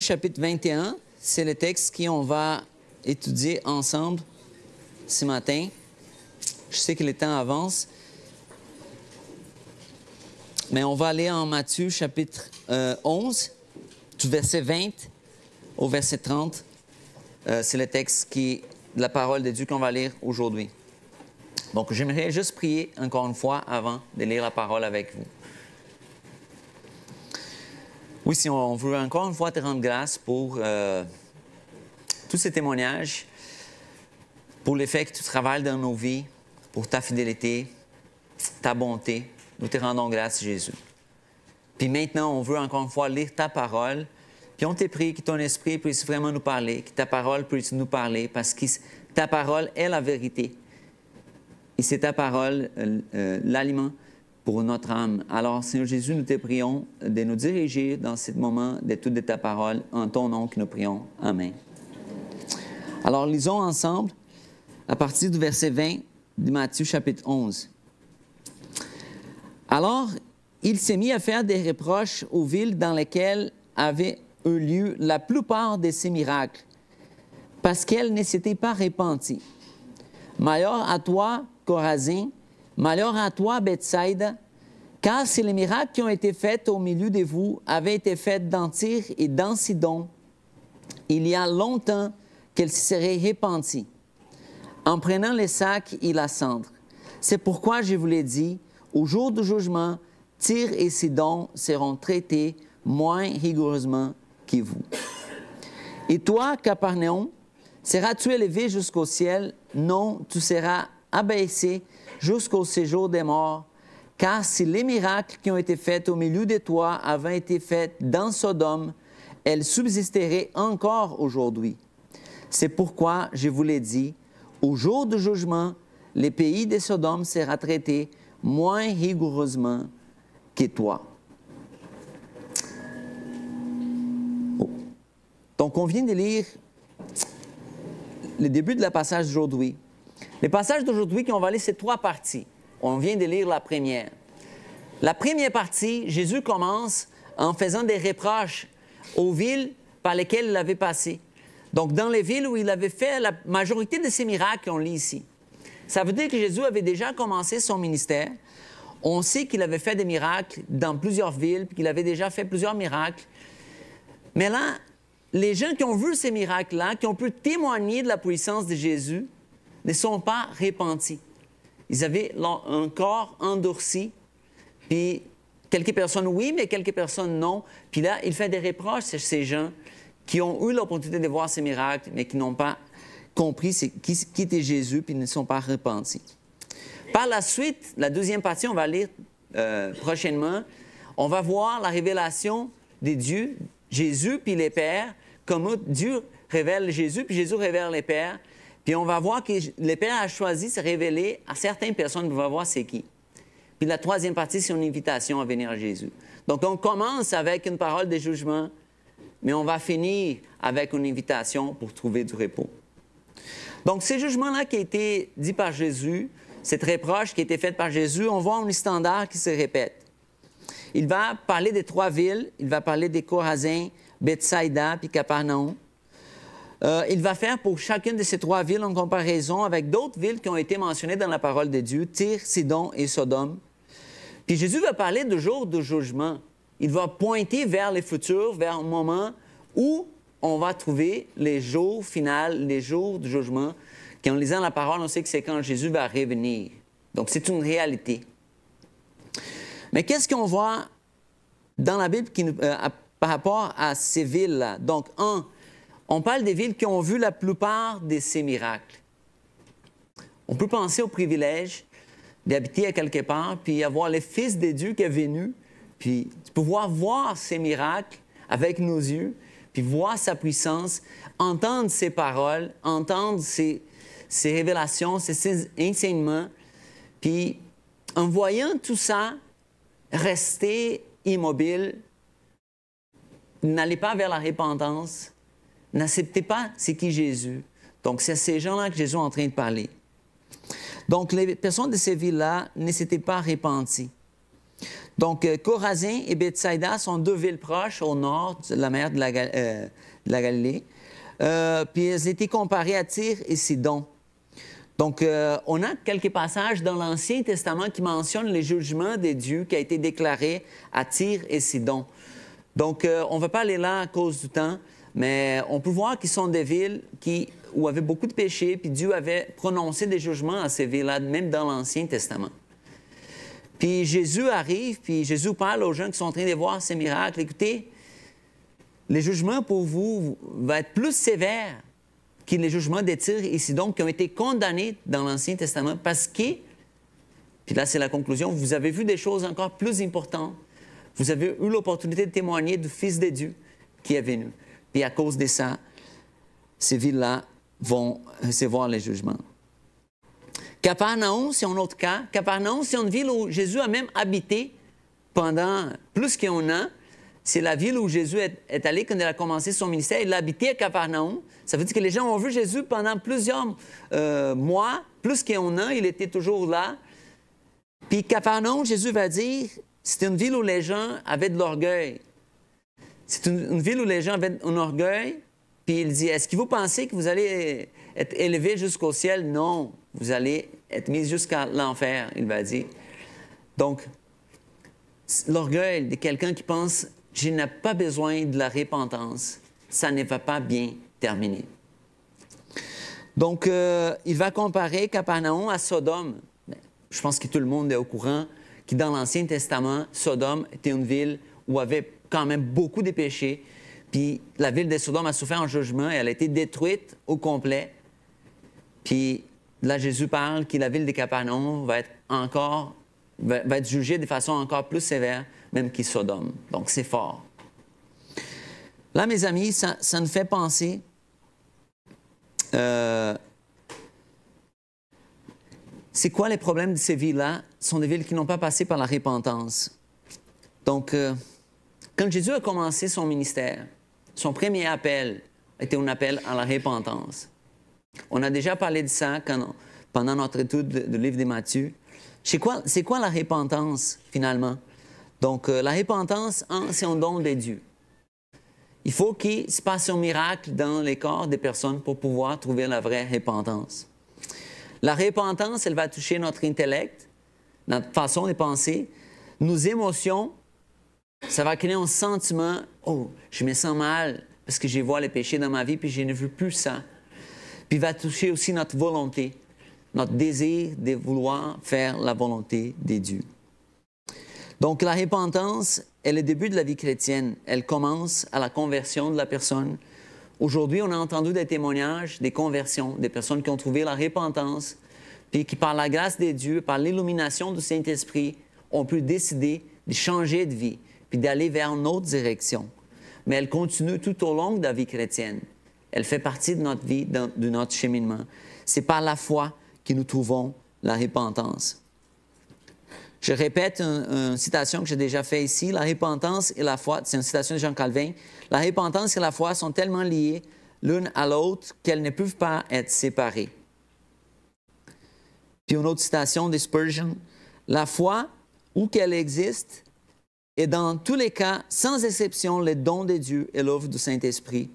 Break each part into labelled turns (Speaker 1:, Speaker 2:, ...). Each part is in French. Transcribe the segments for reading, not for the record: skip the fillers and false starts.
Speaker 1: chapitre 21, c'est le texte qu'on va étudier ensemble ce matin. Je sais que le temps avance, mais on va aller en Matthieu chapitre 11, du verset 20 au verset 30. C'est le texte de la parole de Dieu qu'on va lire aujourd'hui. Donc, j'aimerais juste prier encore une fois avant de lire la parole avec vous. Oui, si on veut encore une fois te rendre grâce pour tous ces témoignages, pour le fait que tu travailles dans nos vies, pour ta fidélité, ta bonté. Nous te rendons grâce, Jésus. Puis maintenant, on veut encore une fois lire ta parole. Puis on te prie que ton esprit puisse vraiment nous parler, que ta parole puisse nous parler, parce que ta parole est la vérité. Et c'est ta parole, l'aliment pour notre âme. Alors, Seigneur Jésus, nous te prions de nous diriger dans ce moment d'étude de ta parole. En ton nom que nous prions. Amen. Alors, lisons ensemble à partir du verset 20 de Matthieu chapitre 11. Alors, il s'est mis à faire des reproches aux villes dans lesquelles avaient eu lieu la plupart de ces miracles, parce qu'elles ne s'étaient pas repenties. Malheur à toi, Chorazin, malheur à toi, Bethsaïda, car si les miracles qui ont été faits au milieu de vous avaient été faits dans Tyr et dans Sidon, il y a longtemps qu'elles se seraient repenties, en prenant les sacs et la cendre. C'est pourquoi je vous l'ai dit, au jour du jugement, Tyr et Sidon seront traités moins rigoureusement que vous. Et toi, Capernaum, seras-tu élevé jusqu'au ciel? Non, tu seras abaissé jusqu'au séjour des morts. Car si les miracles qui ont été faits au milieu de toi avaient été faits dans Sodome, elles subsisteraient encore aujourd'hui. C'est pourquoi je vous l'ai dit, au jour du jugement, le pays de Sodome sera traité moins rigoureusement que toi. Oh. Donc, on vient de lire le début de la passage d'aujourd'hui. Le passage d'aujourd'hui qu'on va lire, c'est 3 parties. On vient de lire la première. La première partie, Jésus commence en faisant des reproches aux villes par lesquelles il avait passé. Donc, dans les villes où il avait fait la majorité de ces miracles, on lit ici. Ça veut dire que Jésus avait déjà commencé son ministère. On sait qu'il avait fait des miracles dans plusieurs villes, puis qu'il avait déjà fait plusieurs miracles. Mais là, les gens qui ont vu ces miracles-là, qui ont pu témoigner de la puissance de Jésus, ne sont pas repentis. Ils avaient un corps endurci, puis quelques personnes oui, mais quelques personnes non. Puis là, il fait des reproches à ces gens qui ont eu l'opportunité de voir ces miracles, mais qui n'ont pas compris qui était Jésus, puis ne sont pas repentis. Par la suite, la deuxième partie, on va lire prochainement, on va voir la révélation de Dieu, Jésus, puis les pères, comment Dieu révèle Jésus, puis Jésus révèle les pères. Puis on va voir que le Père a choisi de se révéler à certaines personnes, on va voir c'est qui. Puis la troisième partie, c'est une invitation à venir à Jésus. Donc on commence avec une parole de jugement, mais on va finir avec une invitation pour trouver du repos. Donc ce jugement-là qui a été dit par Jésus, cette reproche qui a été faite par Jésus, on voit un standard qui se répète. Il va parler des 3 villes, il va parler des Chorazin, Bethsaïda puis Capernaum. Il va faire pour chacune de ces 3 villes en comparaison avec d'autres villes qui ont été mentionnées dans la parole de Dieu, Tyr, Sidon et Sodome. Puis Jésus va parler du jour du jugement. Il va pointer vers le futur, vers un moment où on va trouver les jours finaux, les jours du jugement. Quand on lisant la parole, on sait que c'est quand Jésus va revenir. Donc c'est une réalité. Mais qu'est-ce qu'on voit dans la Bible par rapport à ces villes-là? Donc, on parle des villes qui ont vu la plupart de ces miracles. On peut penser au privilège d'habiter à quelque part, puis avoir le Fils de Dieu qui est venu, puis pouvoir voir ces miracles avec nos yeux, puis voir sa puissance, entendre ses paroles, entendre ses révélations, ses enseignements, puis en voyant tout ça, rester immobile, n'allez pas vers la repentance, n'acceptez pas c'est qui Jésus. Donc, c'est à ces gens-là que Jésus est en train de parler. Donc, les personnes de ces villes-là ne s'étaient pas repenties. Donc, Chorazin et Bethsaïda sont deux villes proches au nord de la mer de la Galilée. Puis elles étaient comparées à Tyr et Sidon. Donc, on a quelques passages dans l'Ancien Testament qui mentionnent les jugements de Dieu qui a été déclaré à Tyr et Sidon. Donc, on ne va pas aller là à cause du temps, mais on peut voir qu'ils sont des villes où il y avait beaucoup de péchés, puis Dieu avait prononcé des jugements à ces villes-là, même dans l'Ancien Testament. Puis Jésus arrive, puis Jésus parle aux gens qui sont en train de voir ces miracles. Écoutez, les jugements pour vous vont être plus sévères que les jugements de Tyr et Sidon qui ont été condamnés dans l'Ancien Testament parce que, puis là c'est la conclusion, vous avez vu des choses encore plus importantes. Vous avez eu l'opportunité de témoigner du Fils de Dieu qui est venu. Puis à cause de ça, ces villes-là vont recevoir les jugements. Capernaum, c'est un autre cas. Capernaum, c'est une ville où Jésus a même habité pendant plus qu'un an. C'est la ville où Jésus est allé quand il a commencé son ministère. Il a habité à Capernaum. Ça veut dire que les gens ont vu Jésus pendant plusieurs mois, plus qu'un an, il était toujours là. Puis Capernaum, Jésus va dire, c'est une ville où les gens avaient de l'orgueil. C'est une ville où les gens avaient un orgueil. Puis il dit, est-ce que vous pensez que vous allez être élevé jusqu'au ciel? Non, vous allez être mis jusqu'à l'enfer, il va dire. Donc, l'orgueil de quelqu'un qui pense, je n'ai pas besoin de la repentance, ça ne va pas bien terminer. Donc, il va comparer Capernaum à Sodome. Je pense que tout le monde est au courant que dans l'Ancien Testament, Sodome était une ville où il y avait quand même beaucoup de péchés. Puis la ville de Sodome a souffert un jugement et elle a été détruite au complet. Puis là, Jésus parle que la ville de Capernaum va être jugée de façon encore plus sévère, même que Sodome. Donc c'est fort. Là, mes amis, ça nous fait penser c'est quoi les problèmes de ces villes-là? Ce sont des villes qui n'ont pas passé par la repentance. Donc, quand Jésus a commencé son ministère, son premier appel était un appel à la repentance. On a déjà parlé de ça pendant notre étude du livre de Matthieu. C'est quoi la repentance, finalement? Donc, la repentance, c'est un don de Dieu. Il faut qu'il se passe un miracle dans les corps des personnes pour pouvoir trouver la vraie repentance. La repentance, elle va toucher notre intellect, notre façon de penser, nos émotions. Ça va créer un sentiment, oh, je me sens mal parce que je vois les péchés dans ma vie puis je ne veux plus ça. Puis il va toucher aussi notre volonté, notre désir de vouloir faire la volonté de Dieu. Donc la repentance est le début de la vie chrétienne. Elle commence à la conversion de la personne. Aujourd'hui, on a entendu des témoignages, des conversions, des personnes qui ont trouvé la repentance, puis qui par la grâce de Dieu, par l'illumination du Saint-Esprit, ont pu décider de changer de vie, puis d'aller vers une autre direction. Mais elle continue tout au long de la vie chrétienne. Elle fait partie de notre vie, de notre cheminement. C'est par la foi que nous trouvons la repentance. Je répète une citation que j'ai déjà faite ici. La repentance et la foi, c'est une citation de Jean Calvin. La repentance et la foi sont tellement liées l'une à l'autre qu'elles ne peuvent pas être séparées. Puis une autre citation de Spurgeon. La foi, où qu'elle existe, est dans tous les cas, sans exception, le don de Dieu et l'œuvre du Saint-Esprit.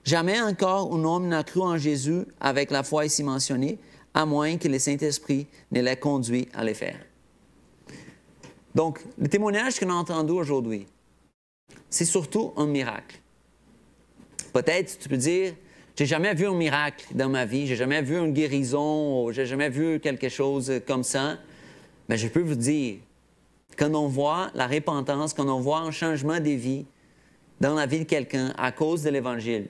Speaker 1: Jamais encore un homme n'a cru en Jésus avec la foi ici mentionnée, à moins que le Saint-Esprit ne l'ait conduit à le faire. Donc, le témoignage qu'on a entendu aujourd'hui, c'est surtout un miracle. Peut-être, tu peux dire, j'ai jamais vu un miracle dans ma vie, j'ai jamais vu une guérison, j'ai jamais vu quelque chose comme ça. Mais je peux vous dire, quand on voit la repentance, quand on voit un changement de vie dans la vie de quelqu'un à cause de l'Évangile,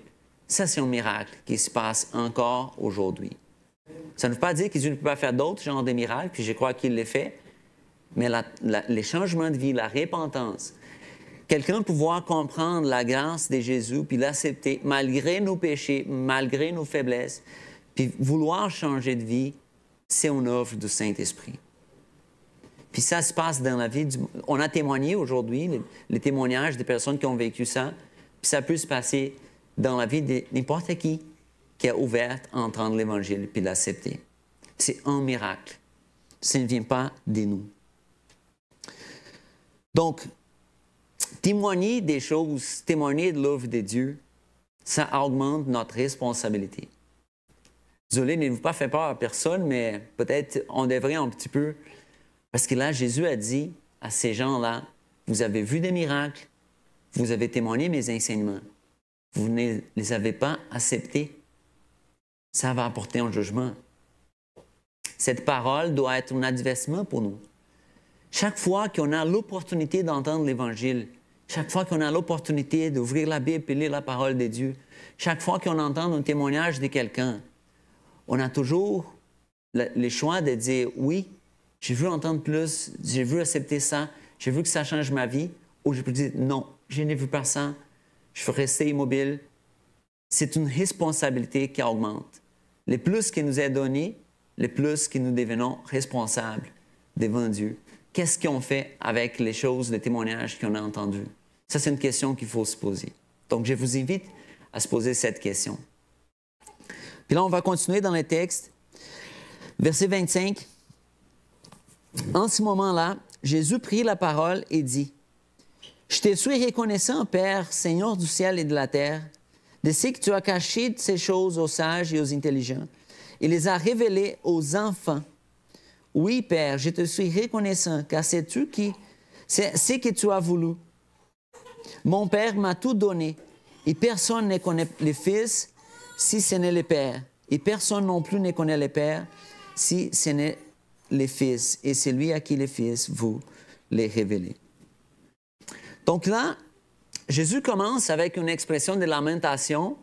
Speaker 1: ça, c'est un miracle qui se passe encore aujourd'hui. Ça ne veut pas dire que Dieu ne peut pas faire d'autres genres de miracles, puis je crois qu'il les fait. Mais les changements de vie, la repentance, quelqu'un pouvoir comprendre la grâce de Jésus, puis l'accepter malgré nos péchés, malgré nos faiblesses, puis vouloir changer de vie, c'est une œuvre du Saint-Esprit. Puis ça se passe dans la vie On a témoigné aujourd'hui, les témoignages des personnes qui ont vécu ça, puis ça peut se passer dans la vie de n'importe qui a ouvert à entendre l'Évangile puis l'accepter. C'est un miracle. Ça ne vient pas de nous. Donc, témoigner des choses, témoigner de l'œuvre de Dieu, ça augmente notre responsabilité. Désolé, n'avez-vous pas fait peur à personne, mais peut-être on devrait un petit peu. Parce que là, Jésus a dit à ces gens-là, vous avez vu des miracles, vous avez témoigné mes enseignements, vous ne les avez pas acceptés. Ça va apporter un jugement. Cette parole doit être un avertissement pour nous. Chaque fois qu'on a l'opportunité d'entendre l'Évangile, chaque fois qu'on a l'opportunité d'ouvrir la Bible et lire la parole de Dieu, chaque fois qu'on entend un témoignage de quelqu'un, on a toujours le choix de dire « Oui, j'ai vu entendre plus, j'ai vu accepter ça, j'ai vu que ça change ma vie », ou je peux dire « Non, je n'ai vu pas ça, je veux rester immobile ». C'est une responsabilité qui augmente. Le plus qui nous est donné, le plus que nous devenons responsables devant Dieu. Qu'est-ce qu'on fait avec les choses, les témoignages qu'on a entendus? Ça, c'est une question qu'il faut se poser. Donc, je vous invite à se poser cette question. Puis là, on va continuer dans le texte. Verset 25. En ce moment-là, Jésus prit la parole et dit, « Je te suis reconnaissant, Père, Seigneur du ciel et de la terre, de ce que tu as caché ces choses aux sages et aux intelligents, et les as révélées aux enfants. Oui, Père, je te suis reconnaissant, car c'est ce que tu as voulu. Mon Père m'a tout donné, et personne ne connaît le Fils si ce n'est le Père, et personne non plus ne connaît le Père si ce n'est le Fils, et celui à qui le Fils vous les révélez. » Donc là, Jésus commence avec une expression de lamentation,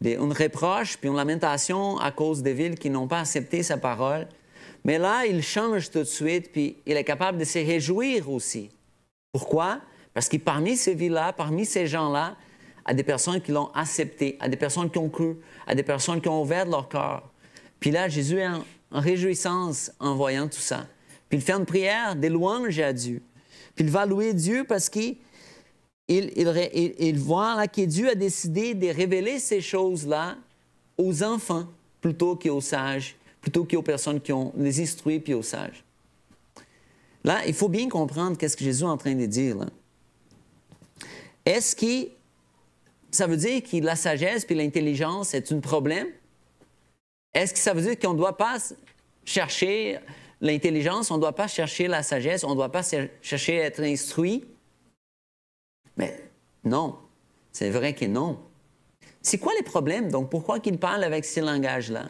Speaker 1: une reproche, puis une lamentation à cause des villes qui n'ont pas accepté sa parole. Mais là, il change tout de suite, puis il est capable de se réjouir aussi. Pourquoi? Parce que parmi ces villes-là, parmi ces gens-là, il y a des personnes qui l'ont accepté, il y a des personnes qui ont cru, il y a des personnes qui ont ouvert leur cœur. Puis là, Jésus est en réjouissance en voyant tout ça. Puis il fait une prière de louange à Dieu. Puis il va louer Dieu parce qu'il voit là, que Dieu a décidé de révéler ces choses-là aux enfants plutôt qu'aux sages, plutôt qu'aux personnes qui ont les instruits puis aux sages. Là, il faut bien comprendre qu'est-ce que Jésus est en train de dire. Là. Est-ce que ça veut dire que la sagesse puis l'intelligence est un problème? Est-ce que ça veut dire qu'on ne doit pas chercher l'intelligence, on ne doit pas chercher la sagesse, on ne doit pas chercher à être instruit? Mais non, c'est vrai que non. C'est quoi les problèmes? Donc, pourquoi qu'il parle avec ces langages-là?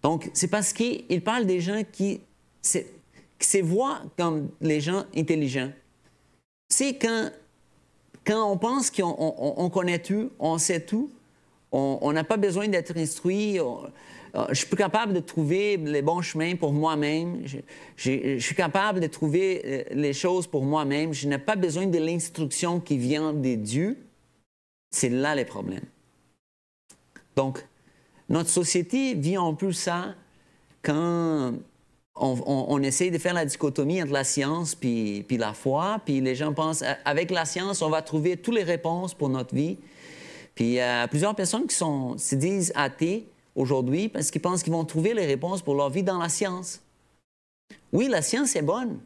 Speaker 1: Donc, c'est parce qu'il parle des gens qui se voient comme les gens intelligents. C'est quand on pense qu'on connaît tout, on sait tout, on n'a pas besoin d'être instruit, je suis capable de trouver les bons chemins pour moi-même, je suis capable de trouver les choses pour moi-même, je n'ai pas besoin de l'instruction qui vient de Dieu. C'est là les problèmes. Donc, notre société vit un peu ça quand on essaie de faire la dichotomie entre la science puis la foi, puis les gens pensent, avec la science, on va trouver toutes les réponses pour notre vie. Puis il y a plusieurs personnes qui se disent athées aujourd'hui parce qu'ils pensent qu'ils vont trouver les réponses pour leur vie dans la science. Oui, la science est bonne.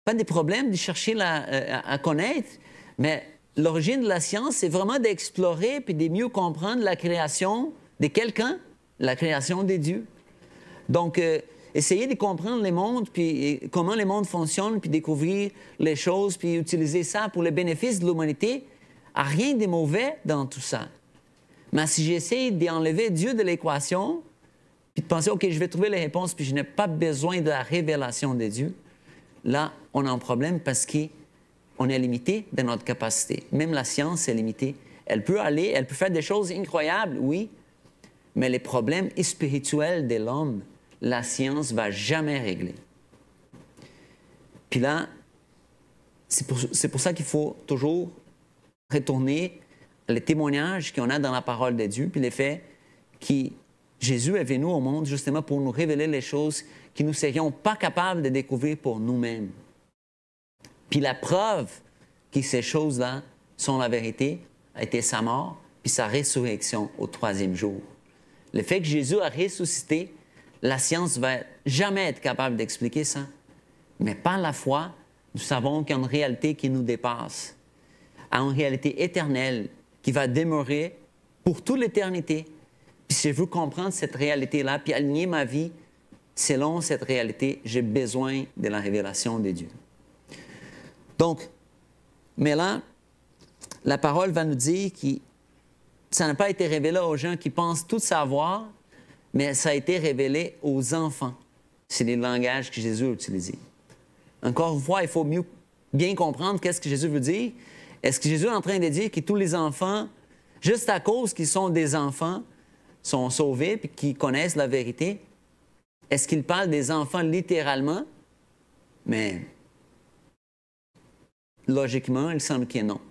Speaker 1: Pas de problème de chercher à connaître, mais l'origine de la science, c'est vraiment d'explorer puis de mieux comprendre la création de quelqu'un, la création des dieux. Donc, essayer de comprendre le monde, puis comment le monde fonctionne, puis découvrir les choses, puis utiliser ça pour le bénéfice de l'humanité, il n'y a rien de mauvais dans tout ça. Mais si j'essaie d'enlever Dieu de l'équation, puis de penser, OK, je vais trouver les réponses, puis je n'ai pas besoin de la révélation de Dieu, là, on a un problème parce qu'on est limité dans notre capacité. Même la science est limitée. Elle peut faire des choses incroyables, oui, mais les problèmes spirituels de l'homme, la science ne va jamais régler. Puis là, c'est pour ça qu'il faut toujours retourner les témoignages qu'on a dans la parole de Dieu, puis le fait que Jésus est venu au monde justement pour nous révéler les choses que nous ne serions pas capables de découvrir pour nous-mêmes. Puis la preuve que ces choses-là sont la vérité a été sa mort, puis sa résurrection au 3e jour. Le fait que Jésus a ressuscité, la science ne va jamais être capable d'expliquer ça. Mais par la foi, nous savons qu'il y a une réalité qui nous dépasse, à une réalité éternelle qui va demeurer pour toute l'éternité. Puis si je veux comprendre cette réalité-là, puis aligner ma vie selon cette réalité, j'ai besoin de la révélation de Dieu. Donc, mais là, la parole va nous dire que ça n'a pas été révélé aux gens qui pensent tout savoir, mais ça a été révélé aux enfants. C'est le langage que Jésus a utilisé. Encore une fois, il faut bien comprendre qu'est-ce que Jésus veut dire. Est-ce que Jésus est en train de dire que tous les enfants, juste à cause qu'ils sont des enfants, sont sauvés et qu'ils connaissent la vérité? Est-ce qu'il parle des enfants littéralement? Mais logiquement, il semble que non.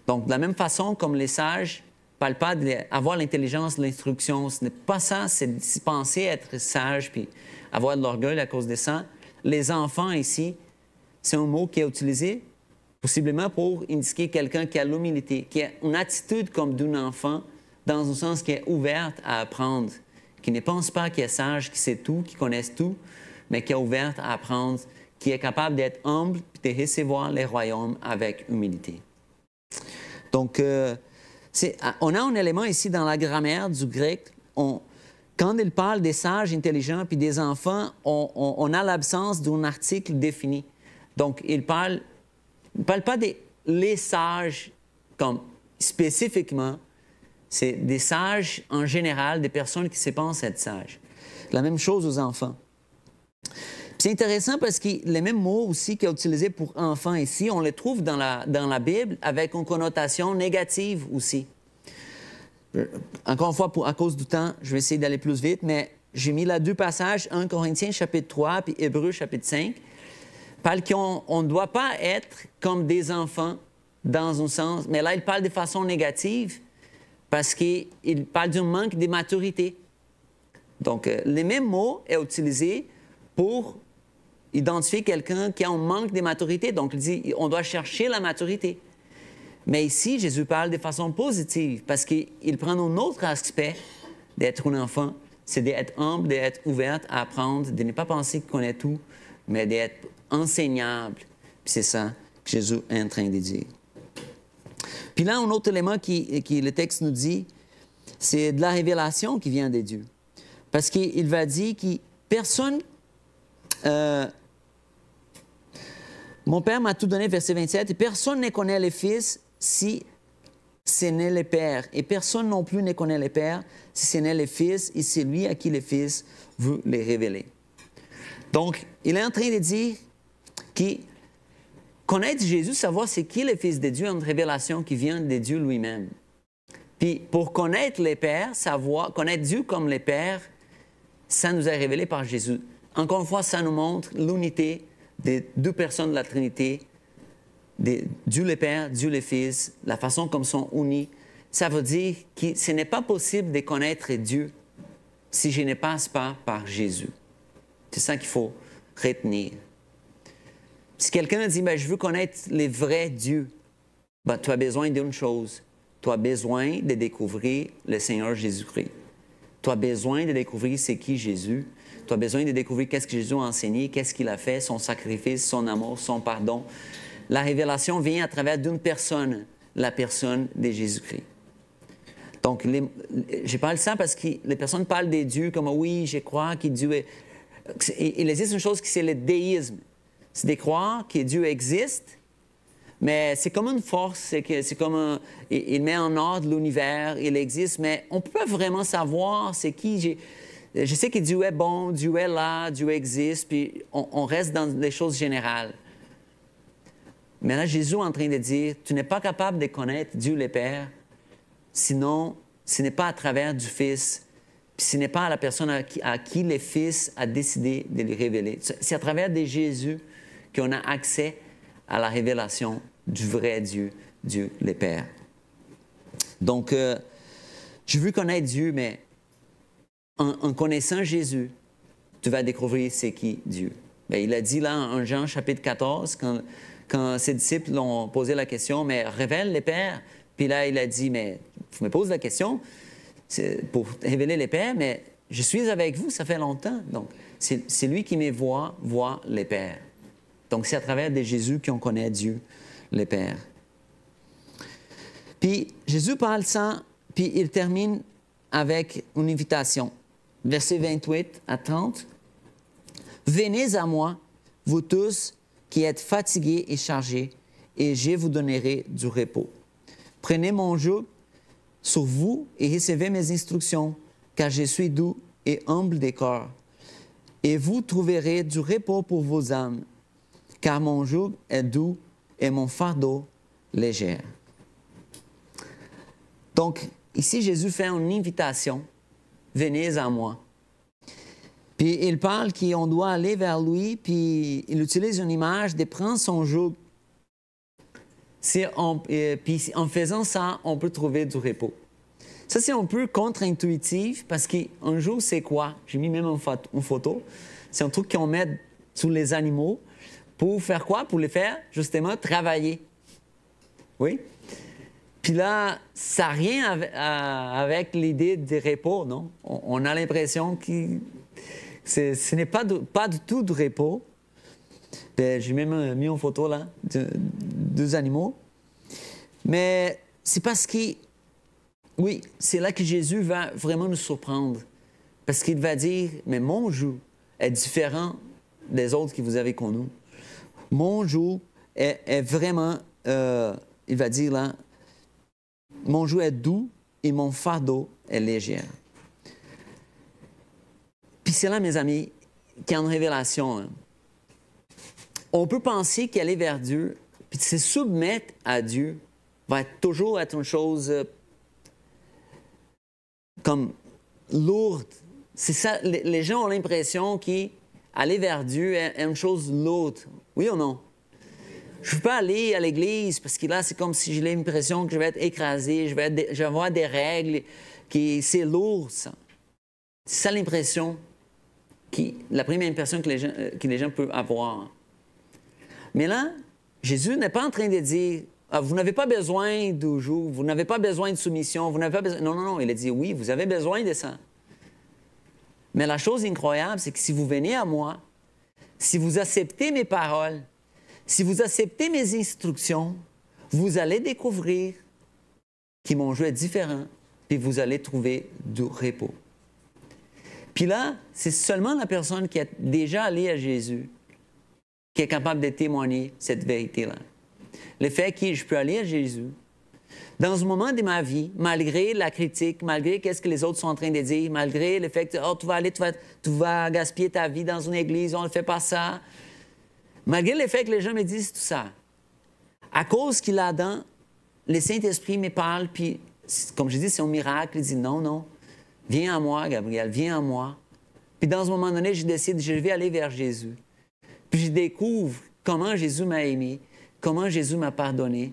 Speaker 1: Donc, de la même façon, comme les sages ne parlent pas d'avoir l'intelligence, l'instruction, ce n'est pas ça, c'est penser être sage puis avoir de l'orgueil à cause de ça. Les enfants ici, c'est un mot qui est utilisé possiblement pour indiquer quelqu'un qui a l'humilité, qui a une attitude comme d'un enfant, dans un sens qui est ouverte à apprendre, qui ne pense pas qu'il est sage, qui sait tout, qui connaît tout, mais qui est ouverte à apprendre, qui est capable d'être humble et de recevoir les royaumes avec humilité. Donc, on a un élément ici dans la grammaire du grec. Quand il parle des sages intelligents puis des enfants, on a l'absence d'un article défini. Donc, il ne parle pas des les sages comme spécifiquement. C'est des sages en général, des personnes qui se pensent être sages. La même chose aux enfants. C'est intéressant parce que les mêmes mots aussi qu'il a utilisés pour enfants ici, on les trouve dans la Bible avec une connotation négative aussi. Encore une fois, à cause du temps, je vais essayer d'aller plus vite, mais j'ai mis là 2 passages, 1 Corinthiens chapitre 3 puis Hébreux chapitre 5, parle qu'on ne doit pas être comme des enfants dans un sens, mais là, il parle de façon négative parce qu'il parle d'un manque de maturité. Donc, les mêmes mots sont utilisés pour identifier quelqu'un qui a un manque de maturité. Donc, il dit on doit chercher la maturité. Mais ici, Jésus parle de façon positive parce qu'il prend un autre aspect d'être un enfant, c'est d'être humble, d'être ouvert à apprendre, de ne pas penser qu'il connaît tout, mais d'être enseignable. Puis c'est ça que Jésus est en train de dire. Puis là, un autre élément qui le texte nous dit, c'est de la révélation qui vient de Dieu. Parce qu'il va dire que personne... mon Père m'a tout donné, verset 27, et personne ne connaît le Fils si ce n'est le Père. Et personne non plus ne connaît le Père si ce n'est le Fils, et c'est lui à qui le Fils veut les révéler. Donc, il est en train de dire que connaître Jésus, savoir c'est qui le Fils de Dieu, une révélation qui vient de Dieu lui-même. Puis, pour connaître le Père, connaître Dieu comme le Père, ça nous est révélé par Jésus. Encore une fois, ça nous montre l'unité des 2 personnes de la Trinité, Dieu le Père, Dieu le Fils, la façon comme ils sont unis. Ça veut dire que ce n'est pas possible de connaître Dieu si je ne passe pas par Jésus. C'est ça qu'il faut retenir. Si quelqu'un dit « je veux connaître les vrais dieux », tu as besoin d'une chose. Tu as besoin de découvrir le Seigneur Jésus-Christ. Tu as besoin de découvrir c'est qui Jésus. Tu as besoin de découvrir qu'est-ce que Jésus a enseigné, qu'est-ce qu'il a fait, son sacrifice, son amour, son pardon. La révélation vient à travers d'une personne, la personne de Jésus-Christ. Donc, je parle de ça parce que les personnes parlent des dieux comme « oui, je crois que Dieu est... » Il existe une chose qui c'est le déisme. C'est de croire que Dieu existe, mais c'est comme une force, c'est comme il met en ordre l'univers, il existe, mais on ne peut pas vraiment savoir c'est qui... Je sais que Dieu est bon, Dieu est là, Dieu existe, puis on reste dans les choses générales. Mais là, Jésus est en train de dire, tu n'es pas capable de connaître Dieu le Père, sinon ce n'est pas à travers du Fils, puis ce n'est pas à la personne à qui le Fils a décidé de le révéler. C'est à travers de Jésus qu'on a accès à la révélation du vrai Dieu, Dieu le Père. Donc, je veux connaître Dieu, mais en connaissant Jésus, tu vas découvrir c'est qui Dieu. Bien, il a dit là en Jean chapitre 14, quand ses disciples l'ont posé la question, mais révèle le Père. Puis là, il a dit, mais vous me posez la question pour révéler le Père, mais je suis avec vous, ça fait longtemps. Donc, c'est lui qui me voit le Père. Donc, c'est à travers de Jésus qu'on connaît Dieu, le Père. Puis, Jésus parle ça, puis il termine avec une invitation. Versets 28 à 30. « Venez à moi, vous tous qui êtes fatigués et chargés, et je vous donnerai du repos. Prenez mon joug sur vous et recevez mes instructions, car je suis doux et humble de cœur. Et vous trouverez du repos pour vos âmes, car mon joug est doux et mon fardeau léger. » Donc, ici, Jésus fait une invitation. « Venez à moi ». Puis il parle qu'on doit aller vers lui, puis il utilise une image de prendre son joug. Puis en faisant ça, on peut trouver du repos. Ça, c'est un peu contre-intuitif parce qu'un joug, c'est quoi? J'ai mis même une photo. C'est un truc qu'on met sur les animaux pour faire quoi? Pour les faire, justement, travailler. Oui? Puis là, ça n'a rien avec l'idée de repos, non? On a l'impression que ce n'est pas du tout du repos. J'ai même mis en photo, là, deux animaux. Mais c'est parce que, oui, c'est là que Jésus va vraiment nous surprendre. Parce qu'il va dire, mais mon joug est différent des autres que vous avez connus. Mon joug est vraiment, il va dire là, mon joug est doux et mon fardeau est léger. Puis c'est là, mes amis, qu'il y a une révélation. Hein. On peut penser qu'aller vers Dieu, puis se soumettre à Dieu, va toujours être une chose comme lourde. C'est ça, les gens ont l'impression qu'aller vers Dieu est une chose lourde. Oui ou non? Je ne veux pas aller à l'église parce que là, c'est comme si j'ai l'impression que je vais être écrasé, je vais avoir des règles, que c'est lourd, ça. C'est ça l'impression, la première impression que les gens peuvent avoir. Mais là, Jésus n'est pas en train de dire, ah, vous n'avez pas besoin de joug, vous n'avez pas besoin de soumission, vous n'avez pas besoin... Non, non, non, il a dit, oui, vous avez besoin de ça. Mais la chose incroyable, c'est que si vous venez à moi, si vous acceptez mes paroles, si vous acceptez mes instructions, vous allez découvrir que mon jeu est différent, puis vous allez trouver du repos. Puis là, c'est seulement la personne qui est déjà allée à Jésus qui est capable de témoigner cette vérité-là. Le fait que je peux aller à Jésus, dans un moment de ma vie, malgré la critique, malgré ce que les autres sont en train de dire, malgré le fait que oh, tu vas gaspiller ta vie dans une église, on ne fait pas ça, malgré le fait que les gens me disent tout ça, à cause qu'il a dans, le Saint-Esprit me parle, puis comme je dis, c'est un miracle, il dit non, non, viens à moi, Gabriel, viens à moi. Puis dans un moment donné, je décide, je vais aller vers Jésus. Puis je découvre comment Jésus m'a aimé, comment Jésus m'a pardonné.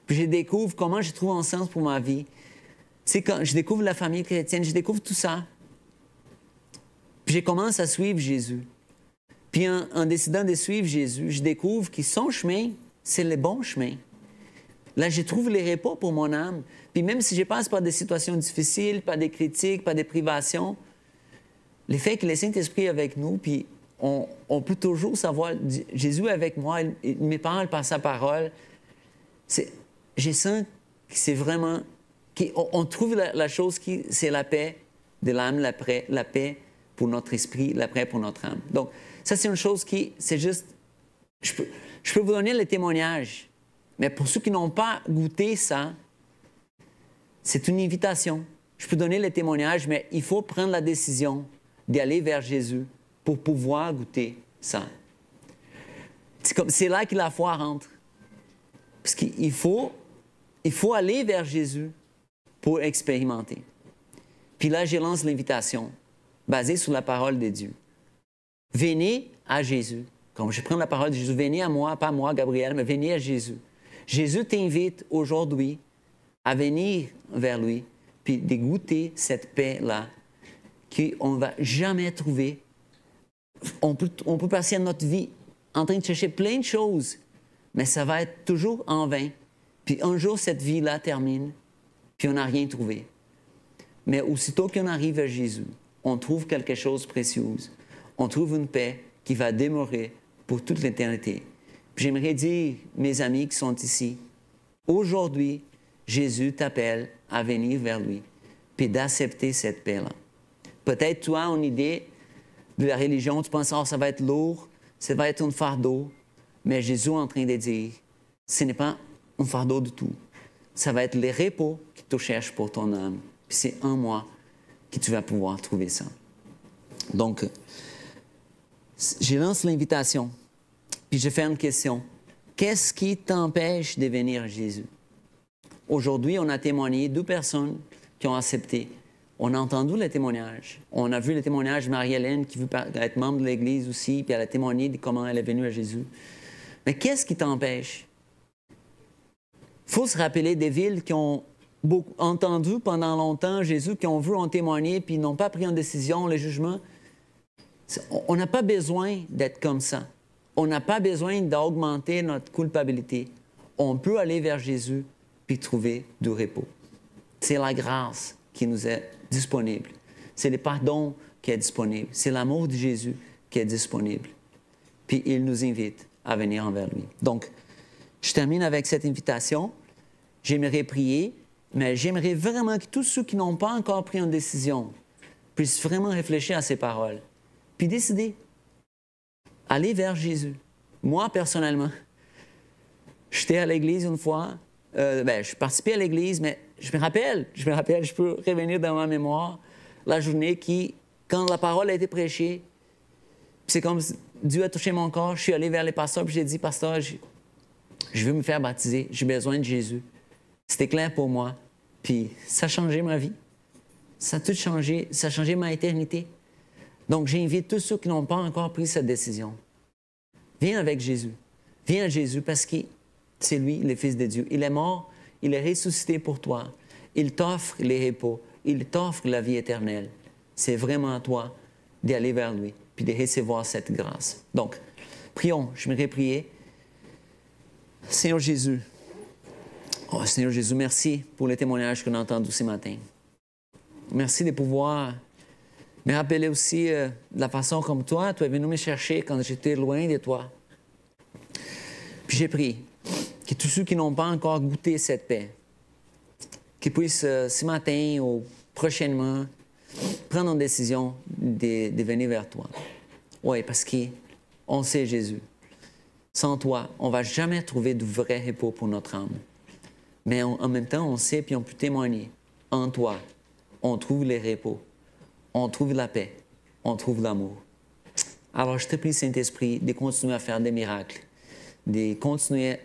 Speaker 1: Puis je découvre comment je trouve un sens pour ma vie. Tu sais, quand je découvre la famille chrétienne, je découvre tout ça. Puis je commence à suivre Jésus. Puis en décidant de suivre Jésus, je découvre que son chemin, c'est le bon chemin. Là, je trouve le repos pour mon âme. Puis même si je passe par des situations difficiles, par des critiques, par des privations, le fait que le Saint-Esprit est avec nous, puis on peut toujours savoir, Jésus est avec moi, il me parle par sa parole. Je sens que c'est vraiment, on trouve la chose qui, c'est la paix de l'âme, la paix pour notre esprit, la paix pour notre âme. Donc, ça, c'est une chose qui, c'est juste, je peux vous donner le témoignage, mais pour ceux qui n'ont pas goûté ça, c'est une invitation. Je peux donner le témoignage, mais il faut prendre la décision d'aller vers Jésus pour pouvoir goûter ça. C'est là que la foi rentre. Parce qu'il faut aller vers Jésus pour expérimenter. Puis là, je lance l'invitation basée sur la parole de Dieu. Venez à Jésus. Comme je prends la parole de Jésus, venez à moi, pas moi, Gabriel, mais venez à Jésus. Jésus t'invite aujourd'hui à venir vers lui, puis de goûter cette paix-là qu'on ne va jamais trouver. On peut passer notre vie en train de chercher plein de choses, mais ça va être toujours en vain. Puis un jour, cette vie-là termine, puis on n'a rien trouvé. Mais aussitôt qu'on arrive à Jésus, on trouve quelque chose de précieux. On trouve une paix qui va demeurer pour toute l'éternité. J'aimerais dire, mes amis qui sont ici, aujourd'hui, Jésus t'appelle à venir vers lui, puis d'accepter cette paix-là. Peut-être tu as une idée de la religion, tu penses, oh, ça va être lourd, ça va être un fardeau, mais Jésus est en train de dire, ce n'est pas un fardeau du tout. Ça va être le repos que tu cherches pour ton âme. Puis c'est en moi que tu vas pouvoir trouver ça. Donc, je lance l'invitation, puis je fais une question. Qu'est-ce qui t'empêche de venir à Jésus? Aujourd'hui, on a témoigné 2 personnes qui ont accepté. On a entendu le témoignage. On a vu le témoignage de Marie-Hélène qui veut être membre de l'Église aussi, puis elle a témoigné de comment elle est venue à Jésus. Mais qu'est-ce qui t'empêche? Il faut se rappeler des villes qui ont entendu pendant longtemps Jésus, qui ont vu, ont témoigné, puis n'ont pas pris en décision le jugement. On n'a pas besoin d'être comme ça. On n'a pas besoin d'augmenter notre culpabilité. On peut aller vers Jésus puis trouver du repos. C'est la grâce qui nous est disponible. C'est le pardon qui est disponible. C'est l'amour de Jésus qui est disponible. Puis il nous invite à venir envers lui. Donc, je termine avec cette invitation. J'aimerais prier, mais j'aimerais vraiment que tous ceux qui n'ont pas encore pris une décision puissent vraiment réfléchir à ces paroles, puis décider. Aller vers Jésus. Moi, personnellement, j'étais à l'église une fois. Je participais à l'église, mais je me rappelle, je peux revenir dans ma mémoire, la journée quand la parole a été prêchée, c'est comme Dieu a touché mon corps, je suis allé vers les pasteurs, puis j'ai dit, pasteur, je veux me faire baptiser, j'ai besoin de Jésus. C'était clair pour moi, puis ça a changé ma vie. Ça a tout changé, ça a changé ma éternité. Donc, j'invite tous ceux qui n'ont pas encore pris cette décision. Viens avec Jésus. Viens à Jésus parce que c'est lui, le Fils de Dieu. Il est mort, il est ressuscité pour toi. Il t'offre les repos, il t'offre la vie éternelle. C'est vraiment à toi d'aller vers lui puis de recevoir cette grâce. Donc, prions. J'aimerais prier. Seigneur Jésus, Seigneur Jésus, merci pour les témoignages qu'on a entendus ce matin. Merci de pouvoir me rappeler aussi de la façon comme toi, tu es venu me chercher quand j'étais loin de toi. Puis j'ai prié que tous ceux qui n'ont pas encore goûté cette paix, qu'ils puissent ce matin ou prochainement prendre une décision de venir vers toi. Oui, parce qu'on sait Jésus. Sans toi, on ne va jamais trouver de vrai repos pour notre âme. Mais en même temps, on sait puis on peut témoigner. En toi, on trouve les repos. On trouve la paix, on trouve l'amour. Alors, je te prie, Saint-Esprit, de continuer à faire des miracles, de continuer